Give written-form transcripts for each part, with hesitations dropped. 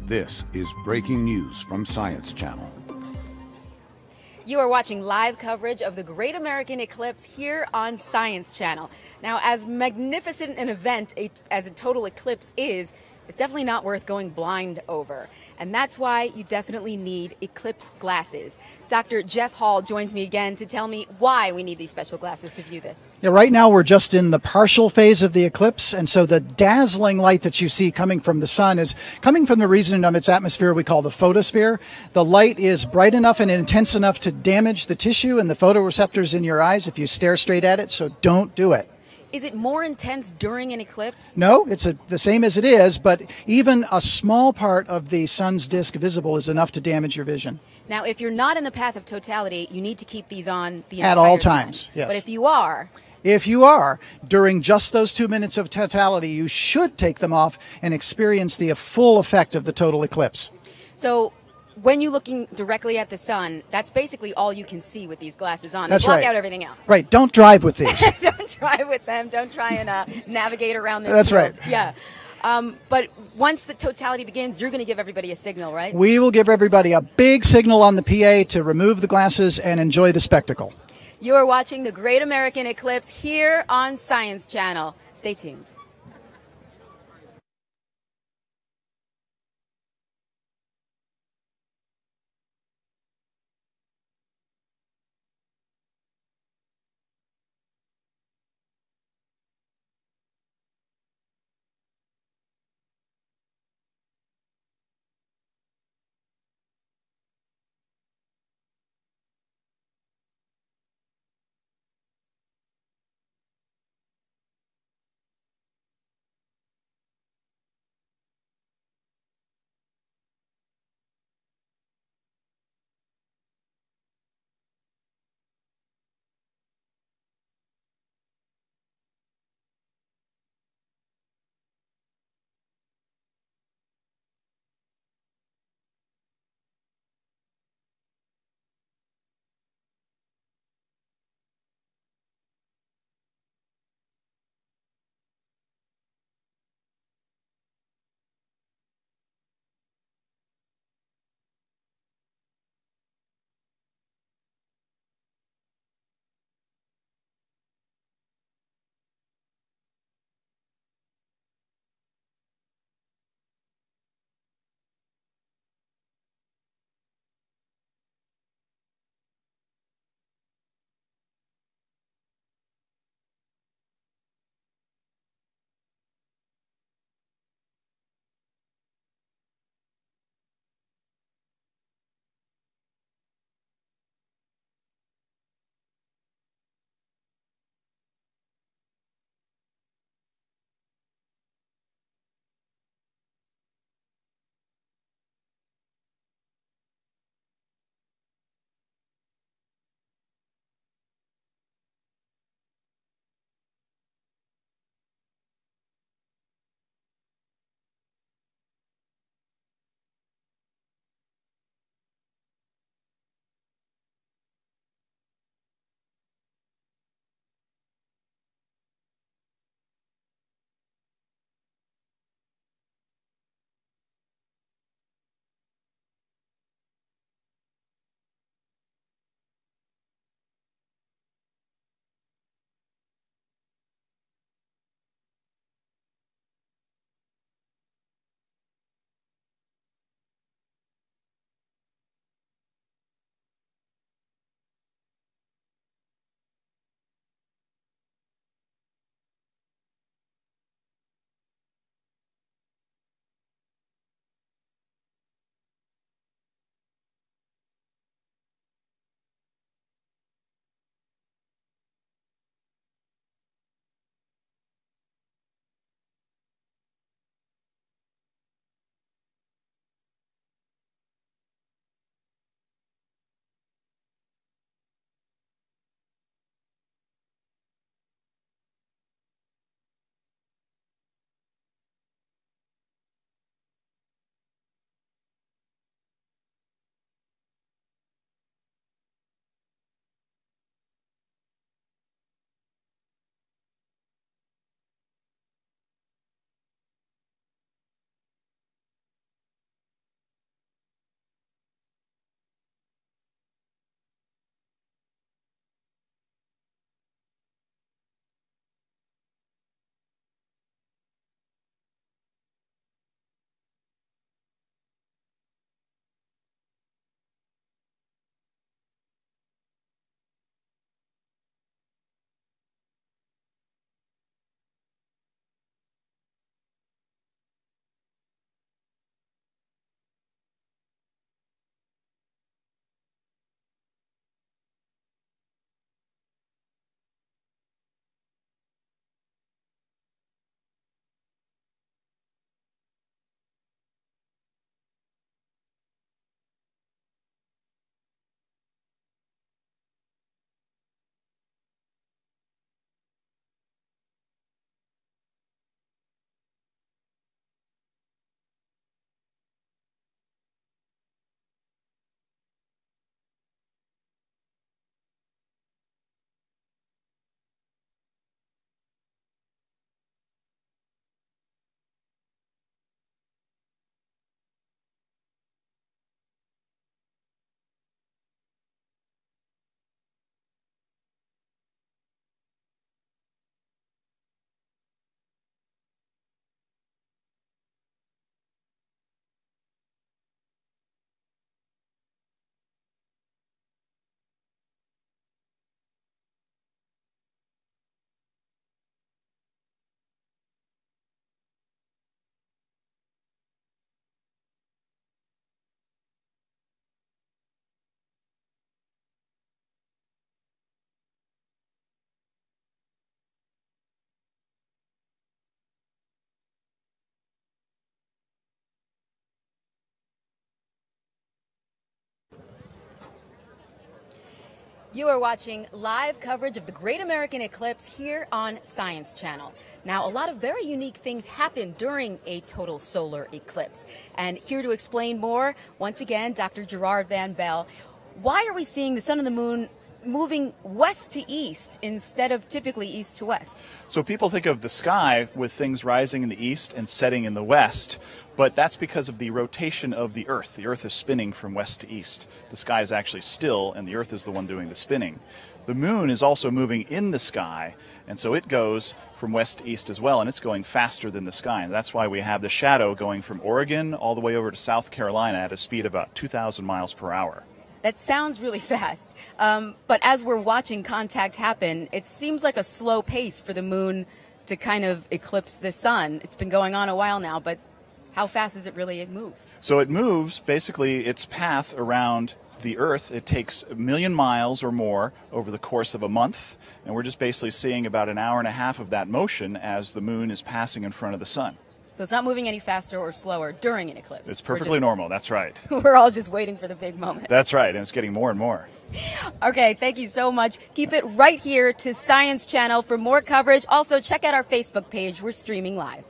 This is breaking news from Science Channel. You are watching live coverage of the Great American Eclipse here on Science Channel. Now, as magnificent an event as a total eclipse is, it's definitely not worth going blind over. And that's why you definitely need eclipse glasses. Dr. Jeff Hall joins me again to tell me why we need these special glasses to view this. Yeah, right now we're just in the partial phase of the eclipse, and so the dazzling light that you see coming from the sun is coming from the region of its atmosphere we call the photosphere. The light is bright enough and intense enough to damage the tissue and the photoreceptors in your eyes if you stare straight at it, so don't do it. Is it more intense during an eclipse? No, it's the same as it is, but even a small part of the sun's disk visible is enough to damage your vision. Now, if you're not in the path of totality, you need to keep these on the entire At all time. times, yes. But if you are, during just those 2 minutes of totality, you should take them off and experience the full effect of the total eclipse. So when you're looking directly at the sun, that's basically all you can see with these glasses on. That's Block right. out everything else. Right. Don't drive with these. Don't drive with them. Don't try and navigate around this. That's field. right. Yeah. But once the totality begins, you're going to give everybody a signal, right? We will give everybody a big signal on the PA to remove the glasses and enjoy the spectacle. You are watching the Great American Eclipse here on Science Channel. Stay tuned. You are watching live coverage of the Great American Eclipse here on Science Channel. Now, a lot of very unique things happen during a total solar eclipse. And here to explain more, once again, Dr. Gerard Van Bell. Why are we seeing the sun and the moon moving west to east instead of typically east to west? So people think of the sky with things rising in the east and setting in the west, but that's because of the rotation of the Earth. The Earth is spinning from west to east. The sky is actually still, and the Earth is the one doing the spinning. The moon is also moving in the sky, and so it goes from west to east as well, and it's going faster than the sky. And that's why we have the shadow going from Oregon all the way over to South Carolina at a speed of about 2,000 miles per hour. That sounds really fast, but as we're watching contact happen, it seems like a slow pace for the moon to kind of eclipse the sun. It's been going on a while now, but how fast does it really move? So it moves, basically, its path around the Earth. It takes 1 million miles or more over the course of a month, and we're just basically seeing about an hour and a half of that motion as the moon is passing in front of the sun. So it's not moving any faster or slower during an eclipse. It's perfectly normal, that's right. We're all just waiting for the big moment. That's right, and it's getting more and more. Okay, thank you so much. Keep it right here to Science Channel for more coverage. Also, check out our Facebook page. We're streaming live.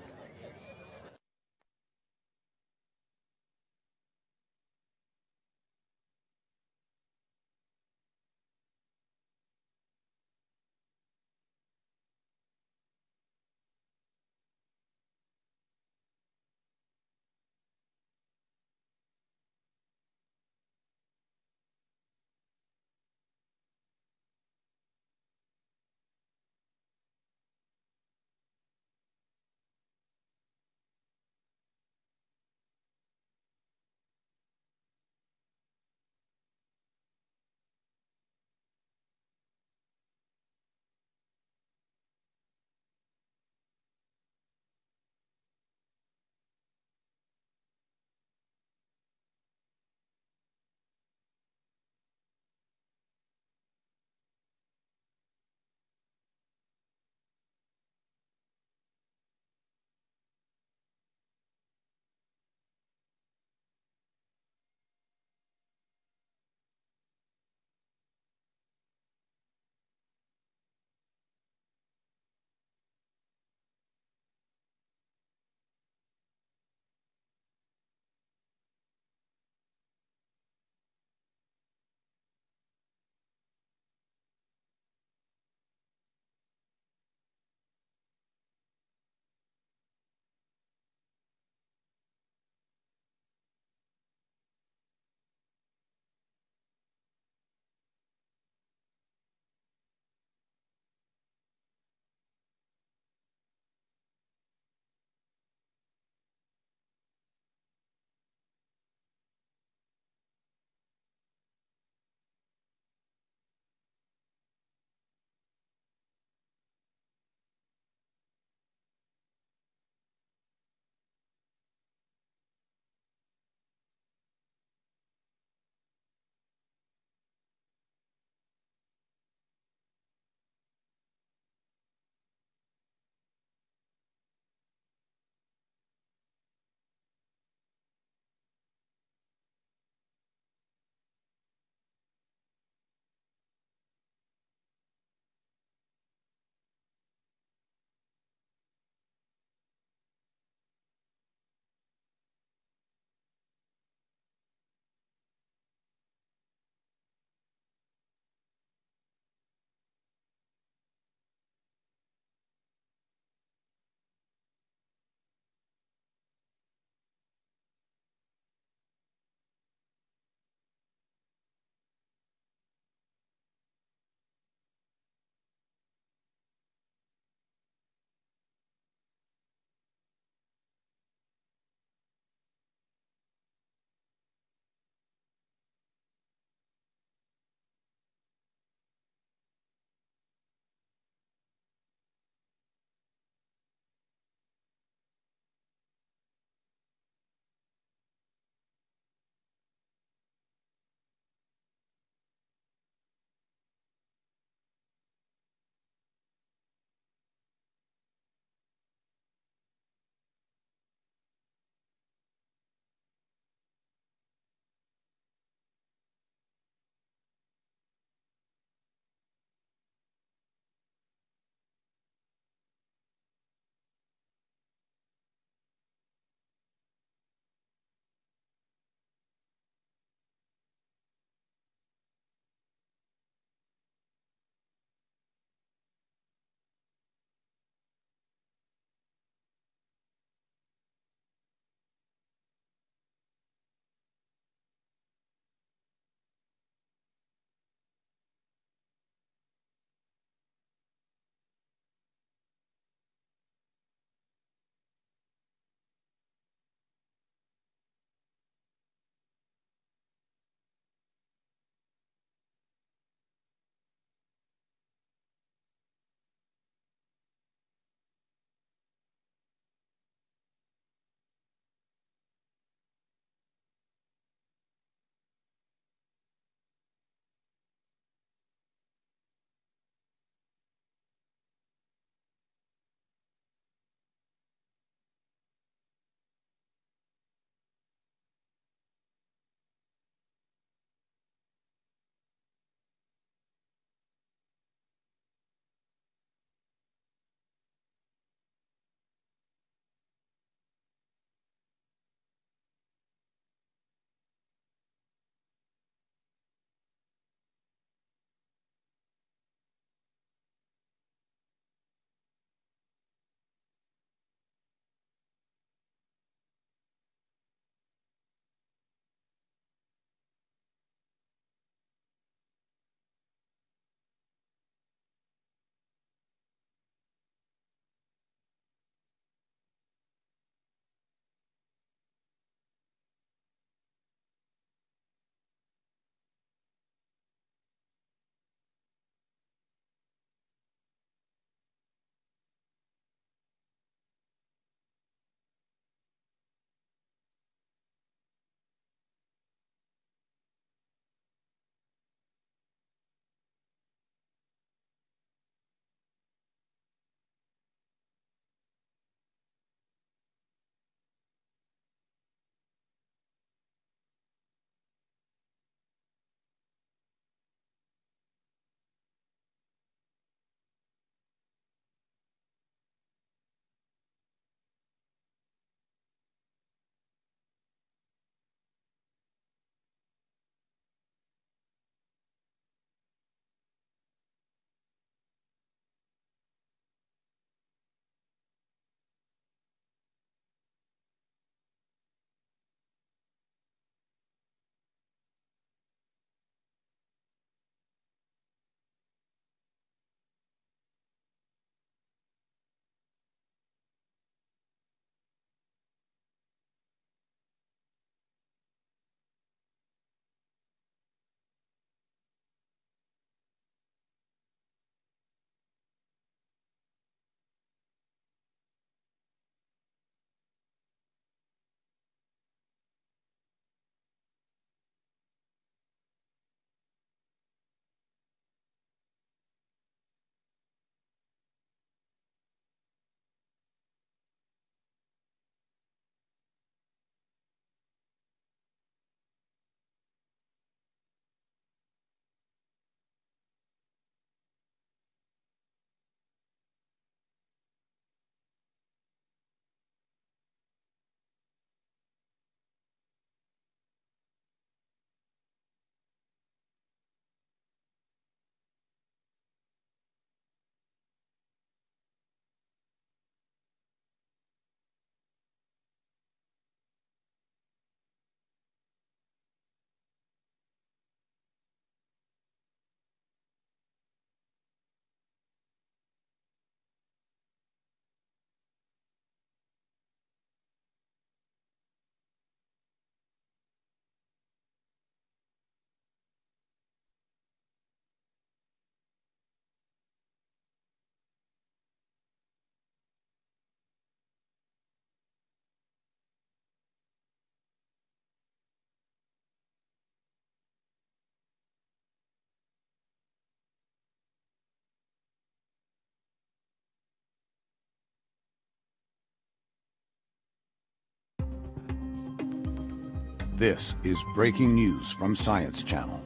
This is breaking news from Science Channel.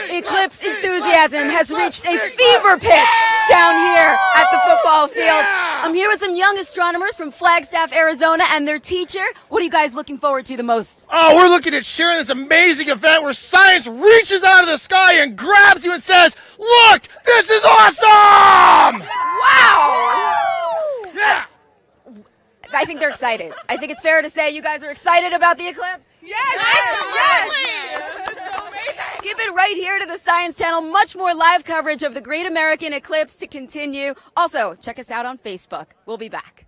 Eclipse enthusiasm has reached a fever pitch down here at the football field. I'm here with some young astronomers from Flagstaff, Arizona, and their teacher. What are you guys looking forward to the most? Oh, we're looking at sharing this amazing event where science reaches out of the sky and grabs you and says, "Look, this is awesome!" Wow! Yeah. I think they're excited. I think it's fair to say you guys are excited about the eclipse. Yes! Keep it right here to the Science Channel. Much more live coverage of the Great American Eclipse to continue. Also, check us out on Facebook. We'll be back.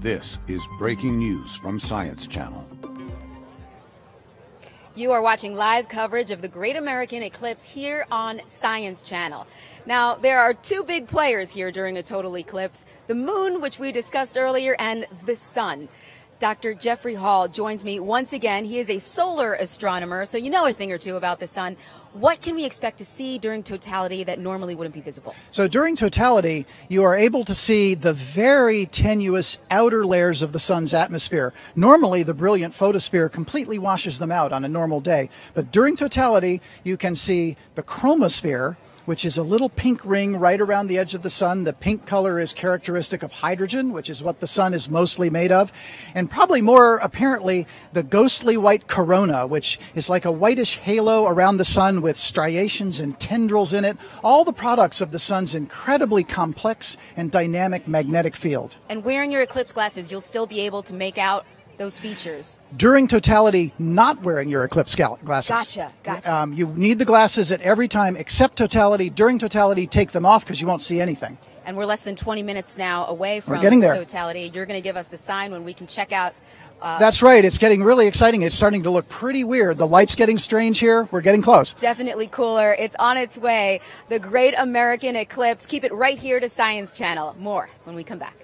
This is breaking news from Science Channel. You are watching live coverage of the Great American Eclipse here on Science Channel. Now, there are two big players here during a total eclipse, the moon, which we discussed earlier, and the sun. Dr. Jeffrey Hall joins me once again. He is a solar astronomer, so you know a thing or two about the sun. What can we expect to see during totality that normally wouldn't be visible? So during totality, you are able to see the very tenuous outer layers of the sun's atmosphere. Normally, the brilliant photosphere completely washes them out on a normal day. But during totality, you can see the chromosphere, which is a little pink ring right around the edge of the sun. The pink color is characteristic of hydrogen, which is what the sun is mostly made of. And probably more apparently, the ghostly white corona, which is like a whitish halo around the sun with striations and tendrils in it, all the products of the sun's incredibly complex and dynamic magnetic field. And wearing your eclipse glasses, you'll still be able to make out those features. During totality, not wearing your eclipse glasses. Gotcha. You need the glasses at every time except totality. During totality, take them off because you won't see anything. And we're less than 20 minutes now away from totality. You're going to give us the sign when we can check out. That's right. It's getting really exciting. It's starting to look pretty weird. The light's getting strange here. We're getting close. Definitely cooler. It's on its way. The Great American Eclipse. Keep it right here to Science Channel. More when we come back.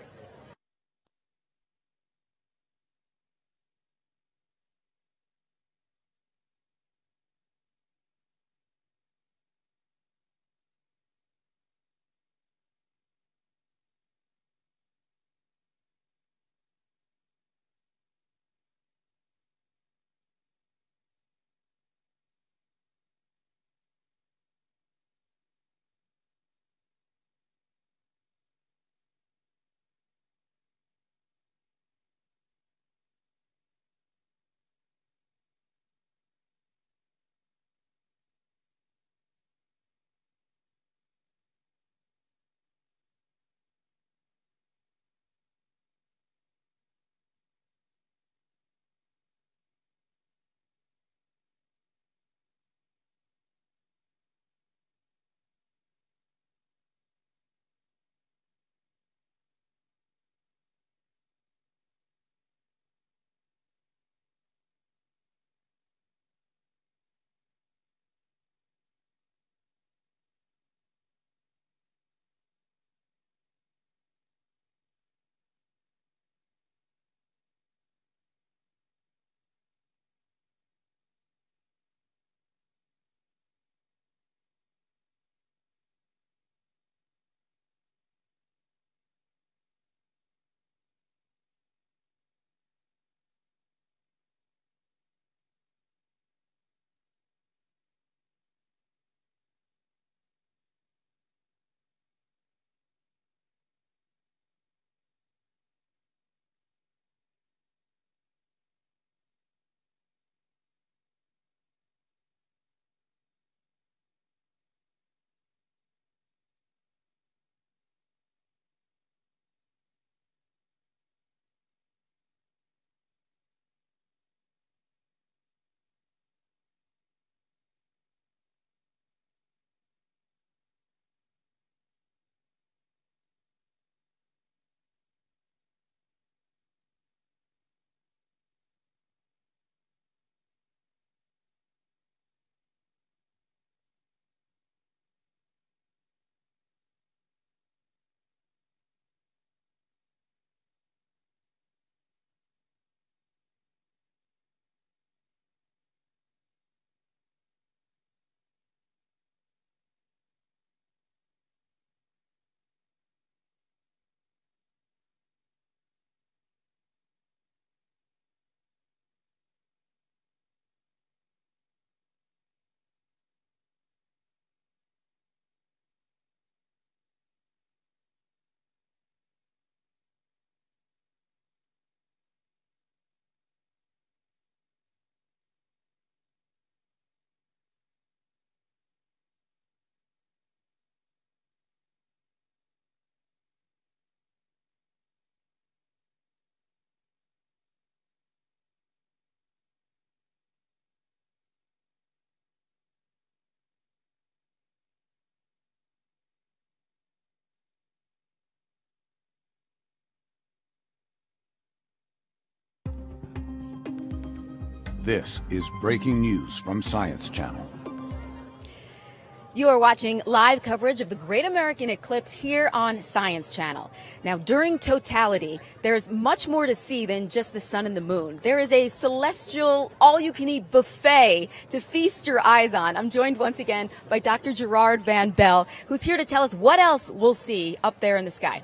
This is breaking news from Science Channel. You are watching live coverage of the Great American Eclipse here on Science Channel. Now, during totality, there's much more to see than just the sun and the moon. There is a celestial, all-you-can-eat buffet to feast your eyes on. I'm joined once again by Dr. Gerard Van Bell, who's here to tell us what else we'll see up there in the sky.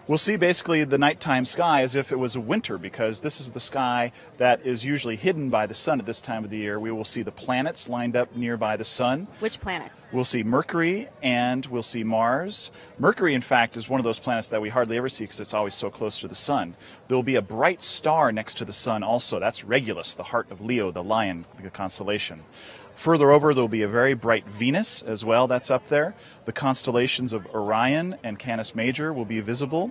We'll see basically the nighttime sky as if it was a winter, because this is the sky that is usually hidden by the sun at this time of the year. We will see the planets lined up nearby the sun. Which planets? We'll see Mercury and we'll see Mars. Mercury, in fact, is one of those planets that we hardly ever see because it's always so close to the sun. There will be a bright star next to the sun also. That's Regulus, the heart of Leo, the lion, the constellation. Further over, there will be a very bright Venus as well that's up there. The constellations of Orion and Canis Major will be visible,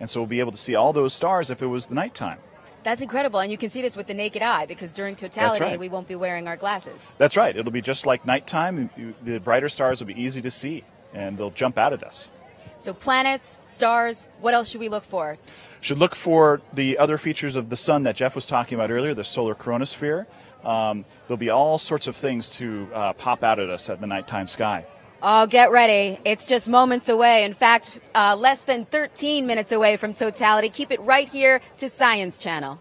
and so we'll be able to see all those stars if it was the nighttime. That's incredible, and you can see this with the naked eye because during totality, right. we won't be wearing our glasses. That's right. It'll be just like nighttime. The brighter stars will be easy to see, and they'll jump out at us. So planets, stars, what else should we look for? Should look for the other features of the sun that Jeff was talking about earlier, the solar chromosphere. There'll be all sorts of things to pop out at us at the nighttime sky. Oh, get ready. It's just moments away. In fact, less than 13 minutes away from totality. Keep it right here to Science Channel.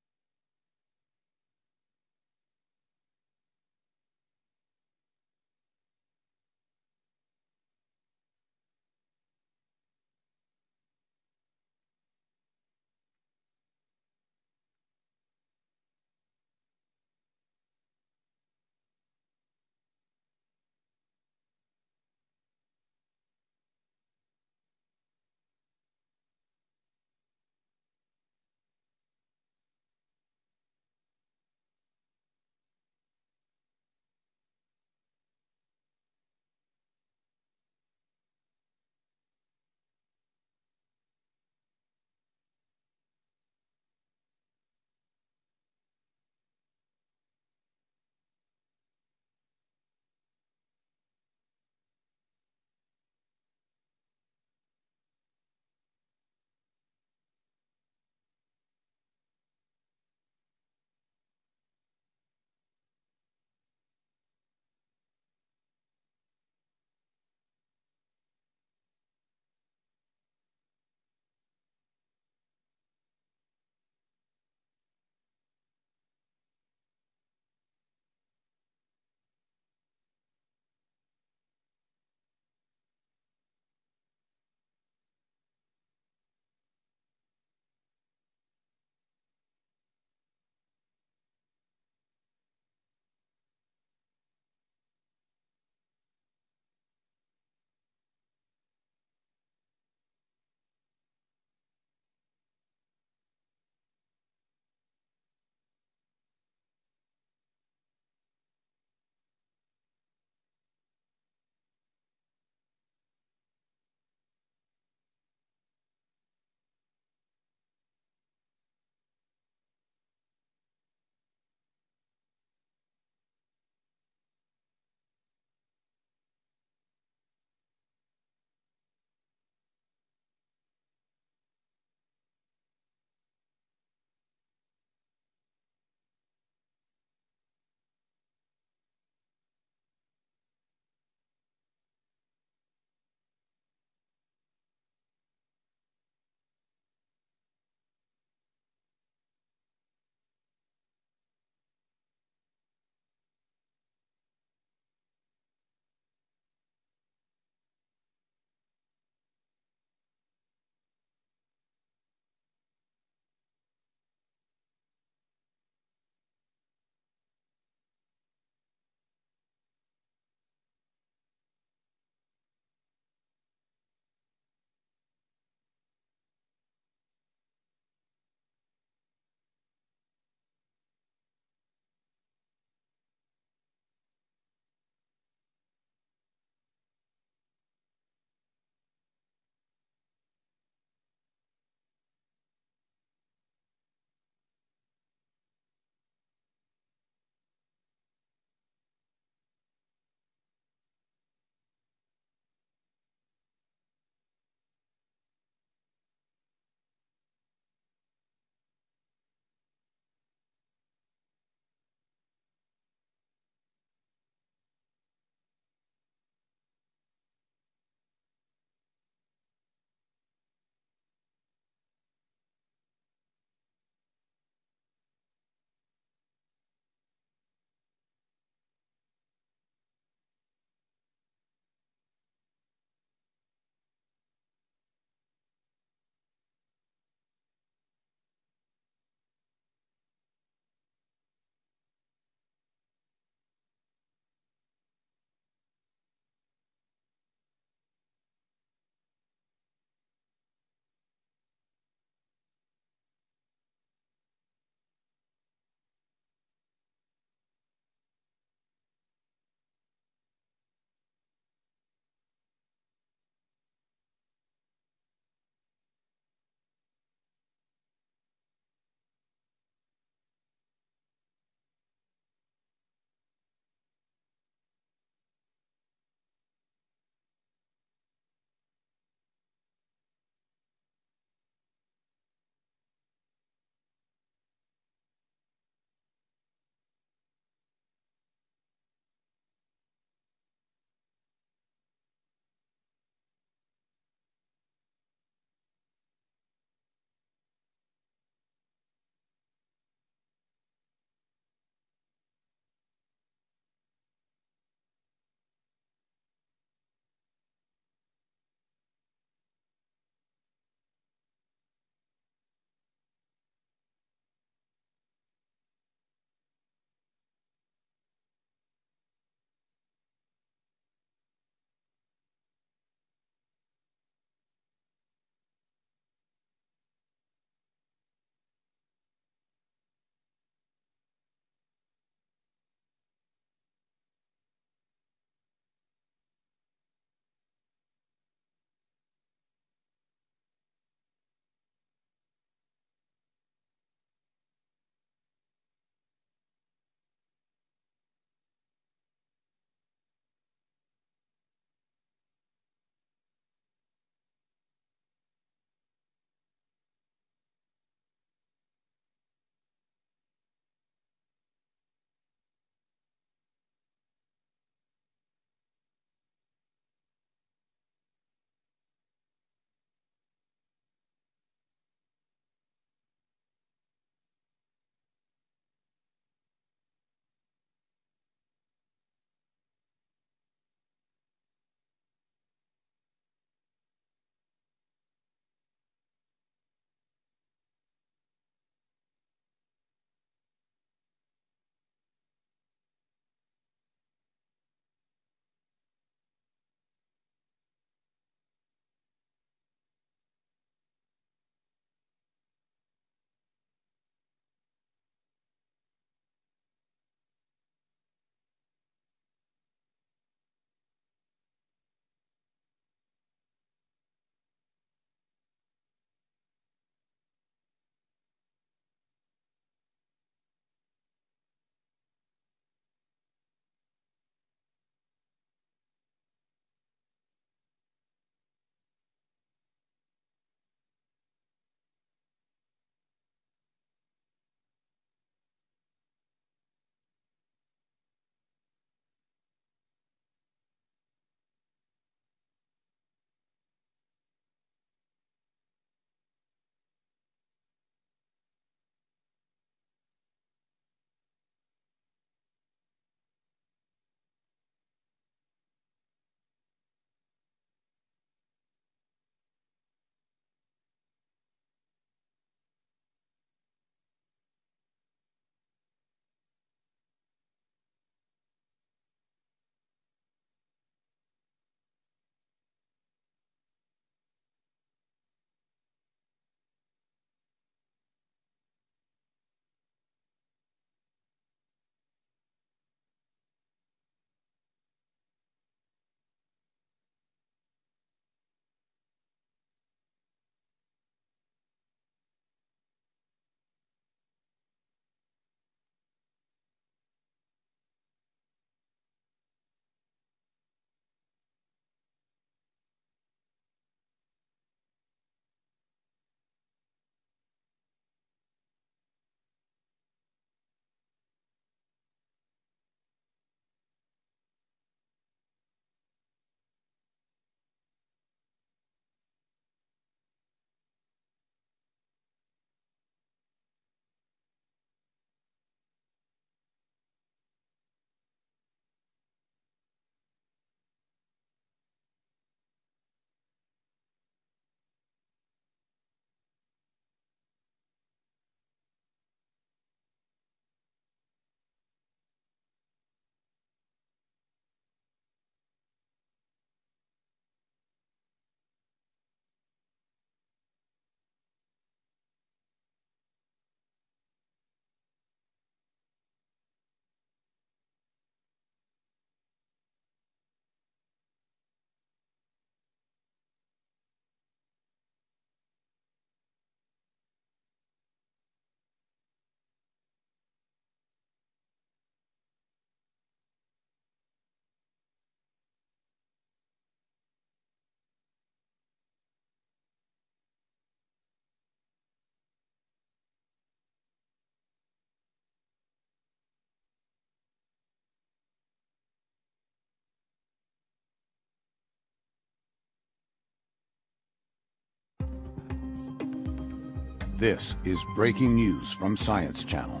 This is breaking news from Science Channel.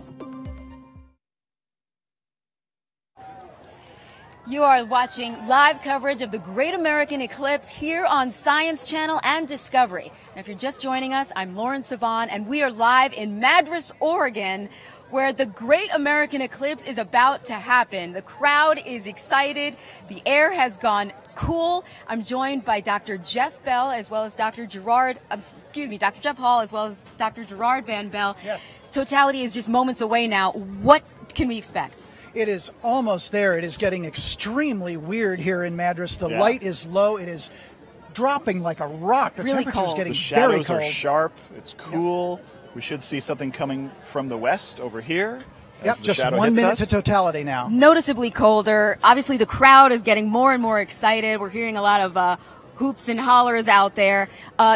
You are watching live coverage of the Great American Eclipse here on Science Channel and Discovery. And if you're just joining us, I'm Lauren Savan, and we are live in Madras, Oregon, where the Great American Eclipse is about to happen. The crowd is excited. The air has gone cool. I'm joined by Dr. Jeff Bell as well as Dr. Jeff Hall as well as Dr. Gerard Van Bell. Yes. Totality is just moments away now. What can we expect? It is almost there. It is getting extremely weird here in Madras. The light is low. It is dropping like a rock. The really temperature is cold. getting The very shadows cold. are sharp. It's cool. We should see something coming from the west over here. Yep, the just shadow 1 hits minute us. to totality now. Noticeably colder. Obviously, the crowd is getting more and more excited. We're hearing a lot of hoops and hollers out there.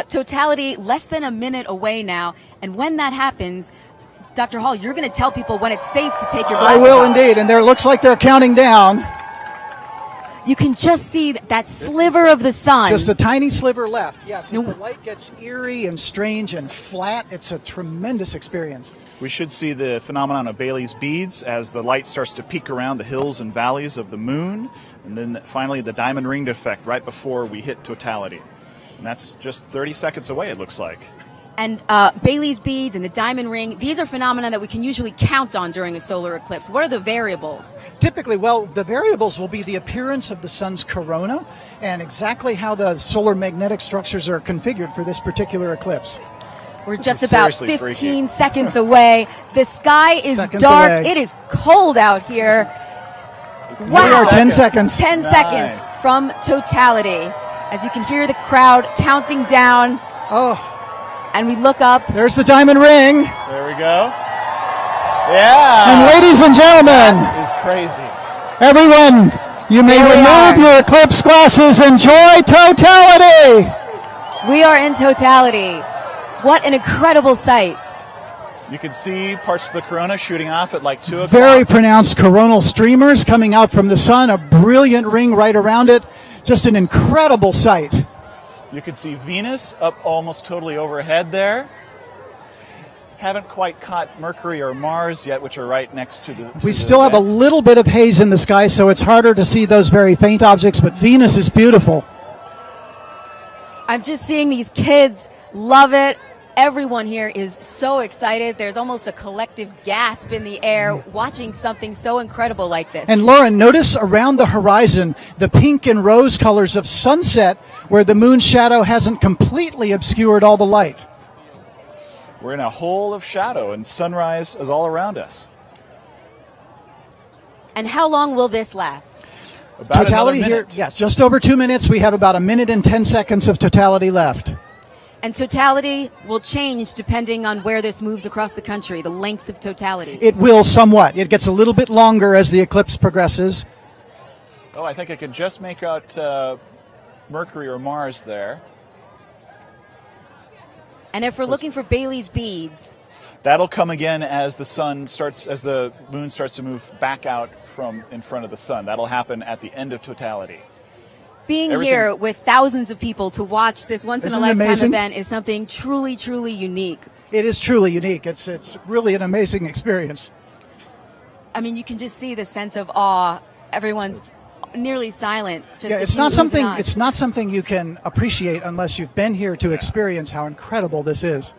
Totality less than a minute away now. And when that happens, Dr. Hall, you're going to tell people when it's safe to take your I glasses will off. indeed, and there looks like they're counting down. You can just see that sliver of the sun. Just a tiny sliver left. Yes, as No. the light gets eerie and strange and flat, it's a tremendous experience. We should see the phenomenon of Bailey's beads as the light starts to peek around the hills and valleys of the moon, and then finally the diamond ring effect right before we hit totality. And that's just 30 seconds away, it looks like. And Bailey's beads and the diamond ring, these are phenomena that we can usually count on during a solar eclipse. What are the variables? Typically, well, the variables will be the appearance of the sun's corona and exactly how the solar magnetic structures are configured for this particular eclipse. We're This just is about seriously 15 freaky. seconds away. The sky is Seconds dark. away. It is cold out here. We are 10 seconds. 10 Nine. seconds from totality. As you can hear the crowd counting down, Oh, and we look up. there's the diamond ring. There we go. Yeah. And ladies and gentlemen, It's crazy. everyone, you may Here we remove are. your eclipse glasses. Enjoy totality. We are in totality. What an incredible sight. You can see parts of the corona shooting off at like 2 o'clock. Very pronounced coronal streamers coming out from the sun, a brilliant ring right around it. Just an incredible sight. You can see Venus up almost totally overhead there. Haven't quite caught Mercury or Mars yet, which are right next to the. We still have a little bit of haze in the sky, so it's harder to see those very faint objects, but Venus is beautiful. I'm just seeing these kids love it. Everyone here is so excited. There's almost a collective gasp in the air watching something so incredible like this. And Lauren, notice around the horizon the pink and rose colors of sunset where the moon's shadow hasn't completely obscured all the light. We're in a hole of shadow, and sunrise is all around us. And how long will this last? About Totality another here, minute. yes, just over 2 minutes. We have about 1 minute and 10 seconds of totality left. And totality will change depending on where this moves across the country, the length of totality. It will somewhat. It gets a little bit longer as the eclipse progresses. Oh, I think I could just make out Mercury or Mars there. And if we're looking for Bailey's beads, That'll come again as the moon starts to move back out from in front of the sun. That'll happen at the end of totality. being Everything- here with thousands of people to watch this Isn't it once-in-a-lifetime amazing? event is something truly, truly unique. It is truly unique. It's really an amazing experience. I mean, you can just see the sense of awe. Everyone's nearly silent. Just Yeah, a it's few not oohs something. and ahs. It's not something you can appreciate unless you've been here to experience how incredible this is.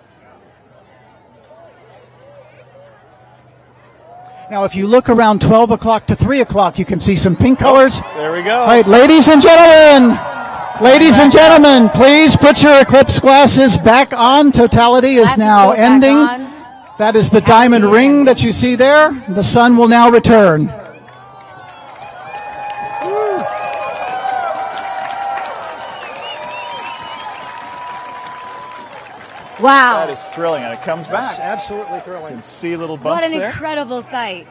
Now, if you look around 12 o'clock to 3 o'clock, you can see some pink colors. There we go. All right, ladies and gentlemen, please put your eclipse glasses back on. Totality is Glasses now go back ending. on. That is the diamond ring that you see there. The sun will now return. Wow. That is thrilling, and it comes That's back. absolutely You thrilling. can see little What bumps an there. incredible sight.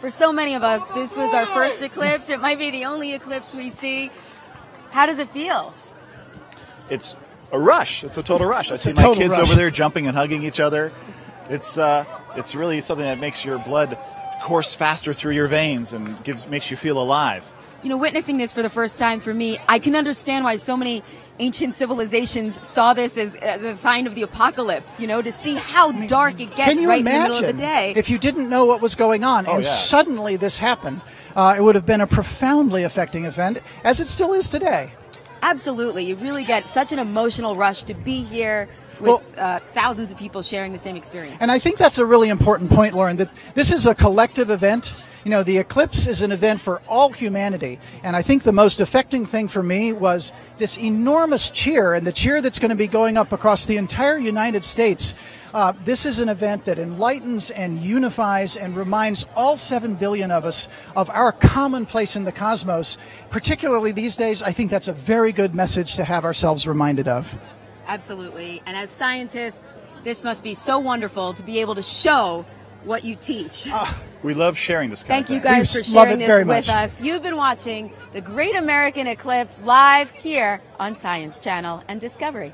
For so many of us, this was our first eclipse. It might be the only eclipse we see. How does it feel? It's a rush. It's a total rush. I see a my total kids rush. over there jumping and hugging each other. It's really something that makes your blood course faster through your veins and makes you feel alive. You know, witnessing this for the first time for me, I can understand why so many ancient civilizations saw this as a sign of the apocalypse, you know, to see how dark it gets right in the middle of the day. If you didn't know what was going on and suddenly this happened, it would have been a profoundly affecting event, as it still is today. Absolutely. You really get such an emotional rush to be here with thousands of people sharing the same experience. And I think that's a really important point, Lauren, that this is a collective event. You know, the eclipse is an event for all humanity. And I think the most affecting thing for me was this enormous cheer, and the cheer that's going to be going up across the entire United States. This is an event that enlightens and unifies and reminds all 7 billion of us of our common place in the cosmos. Particularly these days, I think that's a very good message to have ourselves reminded of. Absolutely. And as scientists, this must be so wonderful to be able to show what you teach. We love sharing this kind of thing. Thank you guys for sharing this with us. You've been watching the Great American Eclipse live here on Science Channel and Discovery.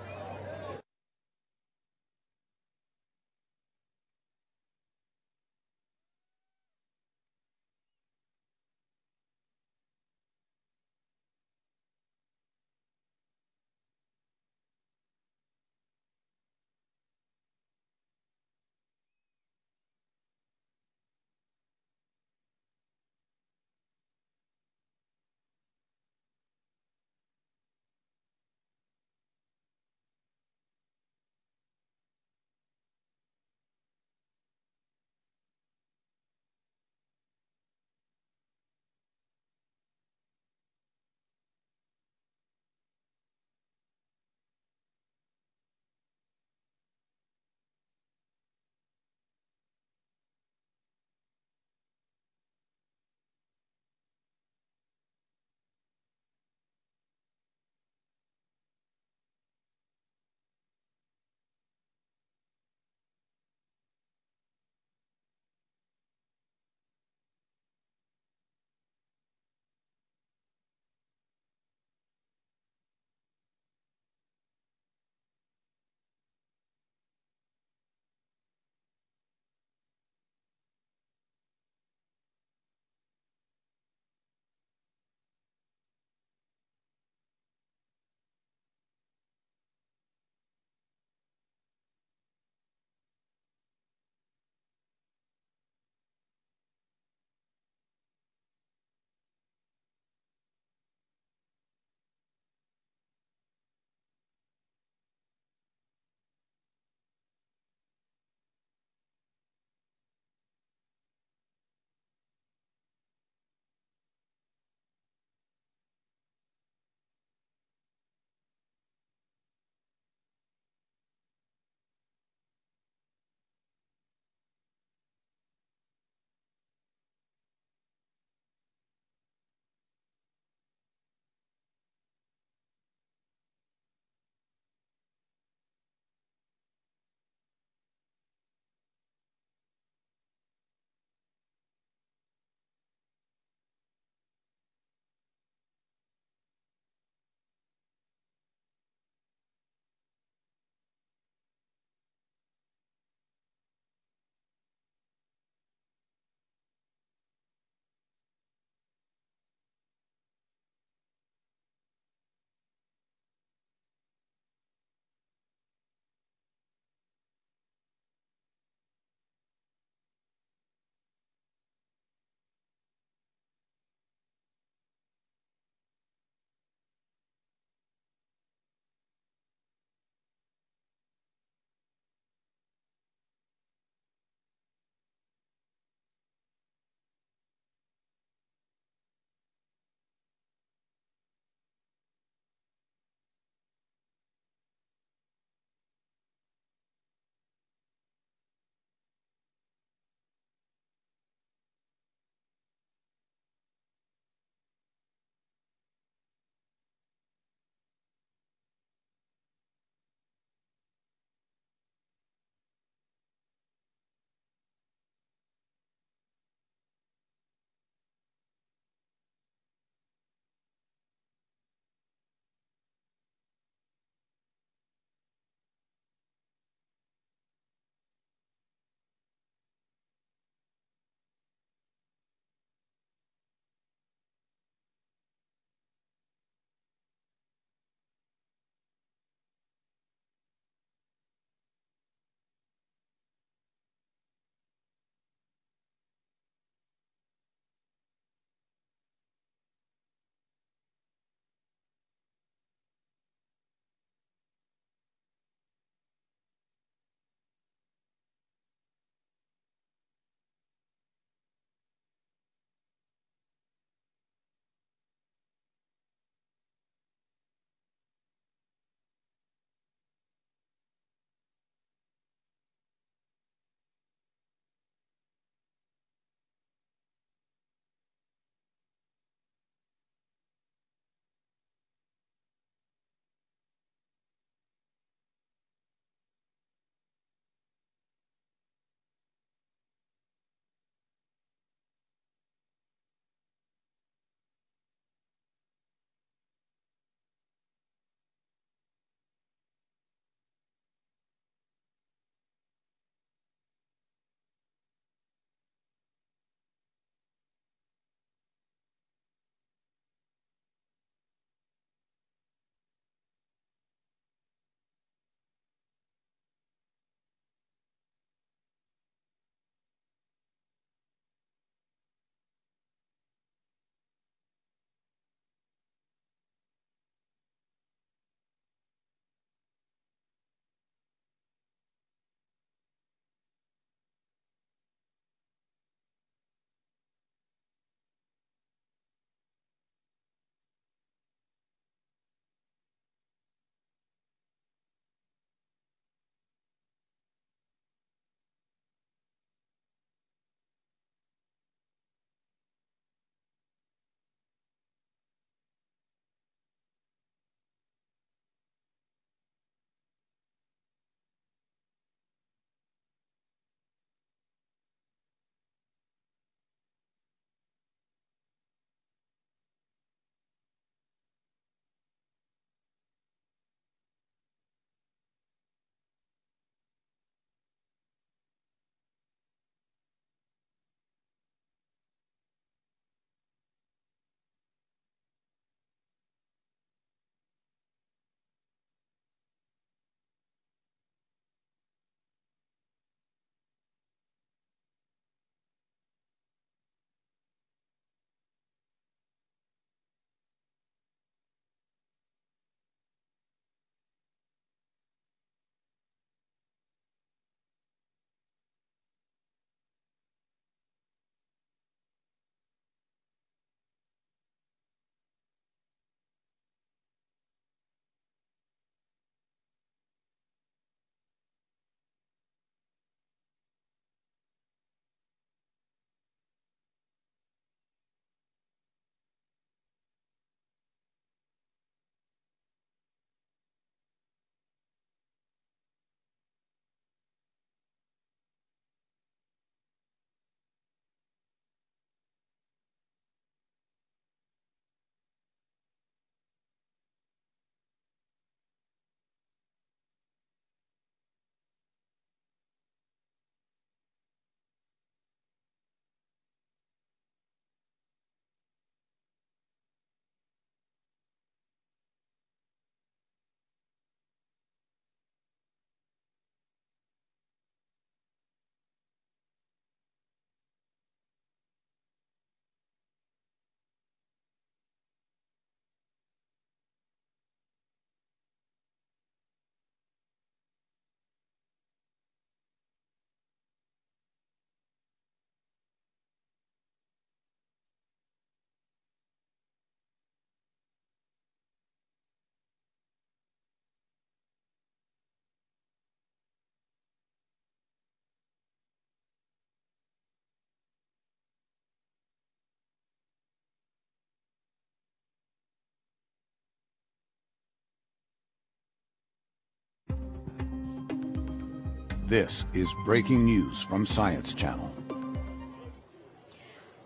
This is breaking news from Science Channel.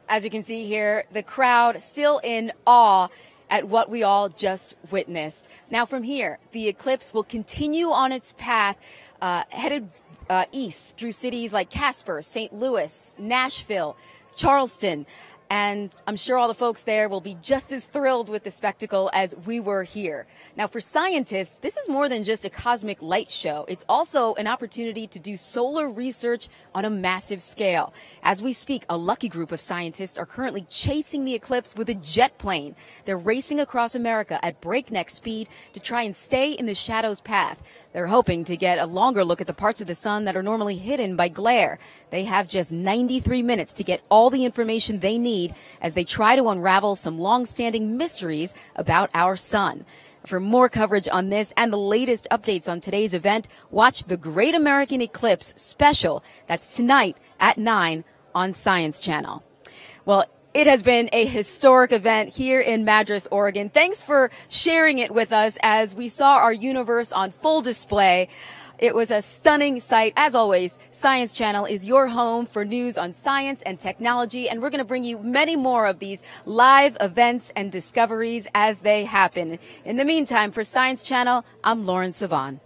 As you can see here, the crowd still in awe at what we all just witnessed. Now from here, the eclipse will continue on its path, headed east through cities like Casper, St. Louis, Nashville, Charleston, and I'm sure all the folks there will be just as thrilled with the spectacle as we were here. Now, for scientists, this is more than just a cosmic light show. It's also an opportunity to do solar research on a massive scale. As we speak, a lucky group of scientists are currently chasing the eclipse with a jet plane. They're racing across America at breakneck speed to try and stay in the shadow's path. They're hoping to get a longer look at the parts of the sun that are normally hidden by glare. They have just 93 minutes to get all the information they need as they try to unravel some long-standing mysteries about our sun. For more coverage on this and the latest updates on today's event, watch the Great American Eclipse special. That's tonight at 9 on Science Channel. Well, it has been a historic event here in Madras, Oregon. Thanks for sharing it with us as we saw our universe on full display. It was a stunning sight. As always, Science Channel is your home for news on science and technology, and we're going to bring you many more of these live events and discoveries as they happen. In the meantime, for Science Channel, I'm Lauren Savan.